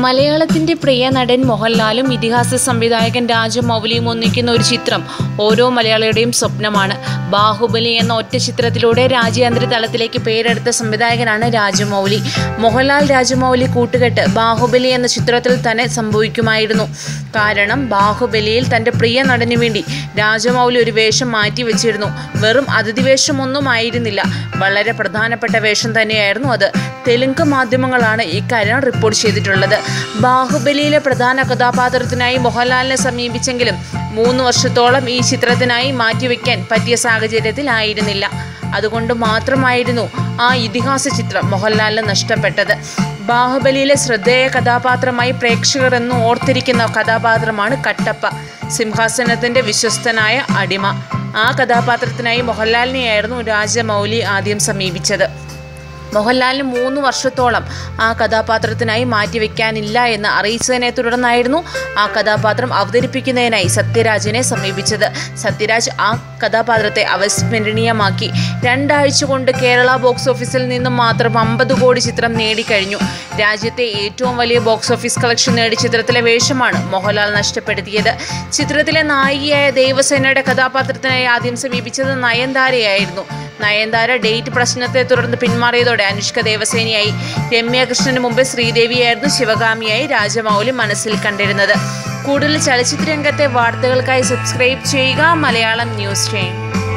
മലയാളത്തിന്റെ പ്രിയ നടൻ മോഹൻലാലും ഇതിഹാസ സംവിധായകൻ രാജമൗലിയും ഒന്നിക്കുന്ന ഒരു ചിത്രം ഓരോ മലയാളിയുടെയും സ്വപ്നമാണ്. ബാഹുബലി എന്ന ഒറ്റ ചിത്രത്തിലൂടെ രാജ്യാന്തര തലത്തിലേക്ക് പേരെടുത്ത സംവിധായകനാണ് രാജമൗലി. മോഹൻലാൽ രാജമൗലി കൂട്ടുകെട്ട് ബാഹുബലി എന്ന ചിത്രത്തിൽ തന്നെ സംഭവിക്കുമായിരുന്നു. കാരണം ബാഹുബലിയിൽ തൻ്റെ പ്രിയ നടനു വേണ്ടി രാജമൗലി ഒരു വേഷം മാറ്റി വെച്ചിരുന്നു. വെറും അതിഥി വേഷമൊന്നും ആയിരുന്നില്ല, വളരെ പ്രധാനപ്പെട്ട വേഷം തന്നെയായിരുന്നു അത്. തെലുങ്ക് മാധ്യമങ്ങളാണ് ഇക്കാര്യം റിപ്പോർട്ട് ചെയ്തിട്ടുള്ളത്. ബാഹുബലിയിലെ പ്രധാന കഥാപാത്രത്തിനായി മോഹൻലാലിനെ സമീപിച്ചെങ്കിലും 3 വർഷത്തോളം ഈ ചിത്രത്തിനായി മാറ്റിവെക്കാൻ പറ്റിയ സാഹചര്യത്തിലായിരുന്നില്ല. അതുകൊണ്ട് മാത്രമായിരുന്നു ആ ഇതിഹാസ ചിത്രം മോഹൻലാലിന് നഷ്ടപ്പെട്ടത്. ബാഹുബലിയിലെ ശ്രദ്ധേയ കഥാപാത്രമായി പ്രേക്ഷകർ എന്നും ഓർത്തിരിക്കുന്ന കഥാപാത്രമാണ് കട്ടപ്പ, സിംഹാസനത്തിൻ്റെ വിശ്വസ്തനായ അടിമ. ആ കഥാപാത്രത്തിനായി മോഹൻലാലിനെയായിരുന്നു രാജമൗലി ആദ്യം സമീപിച്ചത്. മോഹൻലാലിന് 3 വർഷത്തോളം ആ കഥാപാത്രത്തിനായി മാറ്റിവെക്കാനില്ല എന്ന് അറിയിച്ചതിനെ തുടർന്നായിരുന്നു ആ കഥാപാത്രം അവതരിപ്പിക്കുന്നതിനായി സത്യരാജിനെ സമീപിച്ചത്. സത്യരാജ് ആ കഥാപാത്രത്തെ അവിസ്മരണീയമാക്കി. 2 ആഴ്ച കൊണ്ട് കേരള ബോക്സ് ഓഫീസിൽ നിന്നും മാത്രം 50 കോടി ചിത്രം നേടിക്കഴിഞ്ഞു. രാജ്യത്തെ ഏറ്റവും വലിയ ബോക്സ് ഓഫീസ് കളക്ഷൻ നേടിയ ചിത്രത്തിലെ വേഷമാണ് മോഹൻലാൽ നഷ്ടപ്പെടുത്തിയത്. ചിത്രത്തിലെ നായികയായ ദേവസേനയുടെ കഥാപാത്രത്തിനായി ആദ്യം സമീപിച്ചത് നയൻതാരയായിരുന്നു. നയൻതാര ഡേറ്റ് പ്രശ്നത്തെ തുടർന്ന് പിന്മാറിയതോടെ അനുഷ്ക ദേവസേനയായി. രമ്യ കൃഷ്ണന് മുമ്പ് ശ്രീദേവിയായിരുന്നു ശിവഗാമിയായി രാജമൗലി മനസ്സിൽ കണ്ടിരുന്നത്. കൂടുതൽ ചലച്ചിത്ര രംഗത്തെ വാർത്തകൾക്കായി സബ്സ്ക്രൈബ് ചെയ്യുക മലയാളം ന്യൂസ് ടൈം.